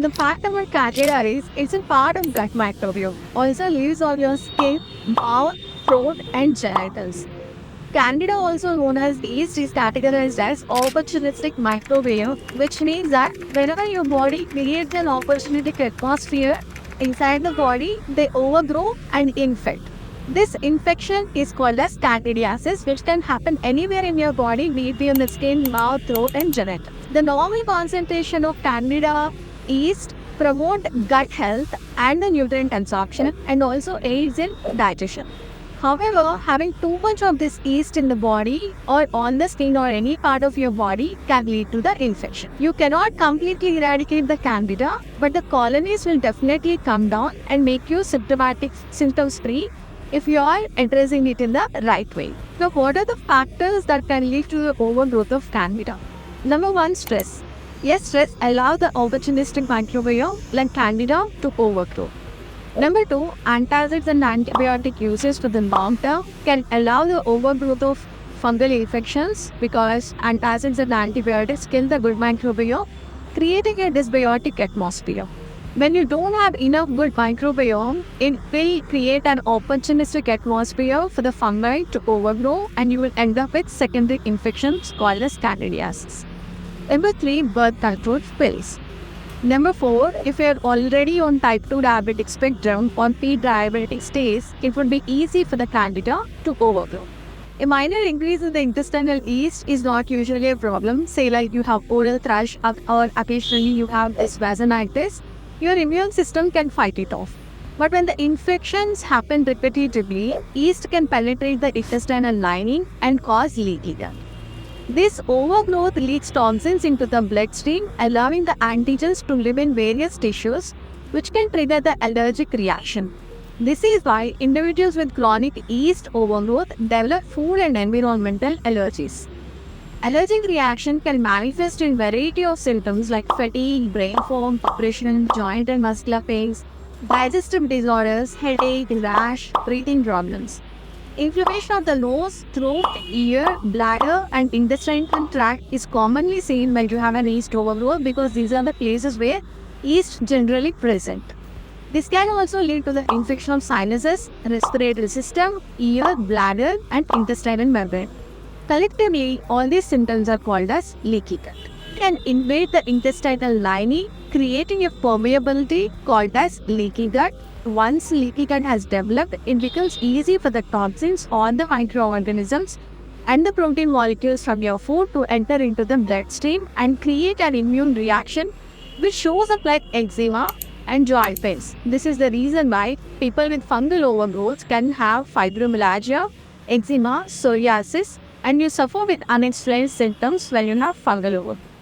The fact about Candida is it's a part of gut microbiome. Also lives on your skin, mouth, throat, and genitals. Candida, also known as yeast, is categorized as opportunistic microbiome, which means that whenever your body creates an opportunistic atmosphere inside the body, they overgrow and infect. This infection is called as candidiasis, which can happen anywhere in your body, be it in the skin, mouth, throat, and genitals. The normal concentration of Candida yeast promote gut health and the nutrient absorption and also aids in digestion. However, having too much of this yeast in the body or on the skin or any part of your body can lead to the infection. You cannot completely eradicate the candida, but the colonies will definitely come down and make you symptoms free if you are addressing it in the right way. So what are the factors that can lead to the overgrowth of candida? Number one, stress. Yes, stress allows the opportunistic microbiome like candida to overgrow. Number two, antacids and antibiotic uses for the long term can allow the overgrowth of fungal infections because antacids and antibiotics kill the good microbiome, creating a dysbiotic atmosphere. When you don't have enough good microbiome, it will create an opportunistic atmosphere for the fungi to overgrow and you will end up with secondary infections called as candidiasis. Number three, birth control pills. Number four, if you're already on type 2 diabetic spectrum or pre-diabetic stage, it would be easy for the candida to overgrow. A minor increase in the intestinal yeast is not usually a problem. Say like you have oral thrush or occasionally you have this vasinitis, your immune system can fight it off. But when the infections happen repetitively, yeast can penetrate the intestinal lining and cause leaky gut. This overgrowth leaks toxins into the bloodstream, allowing the antigens to live in various tissues, which can trigger the allergic reaction. This is why individuals with chronic yeast overgrowth develop food and environmental allergies. Allergic reaction can manifest in variety of symptoms like fatigue, brain fog, depression, joint and muscular pains, digestive disorders, headache, rash, breathing problems. Inflammation of the nose, throat, ear, bladder, and intestinal tract is commonly seen when you have an yeast overgrowth because these are the places where yeast generally present. This can also lead to the infection of sinuses, respiratory system, ear, bladder, and intestinal membrane. Collectively, all these symptoms are called as leaky gut. It can invade the intestinal lining, creating a permeability called as leaky gut. Once leaky gut has developed, it becomes easy for the toxins or the microorganisms and the protein molecules from your food to enter into the bloodstream and create an immune reaction which shows up like eczema and joint pains. This is the reason why people with fungal overgrowth can have fibromyalgia, eczema, psoriasis, and you suffer with unexplained symptoms when you have fungal overgrowth.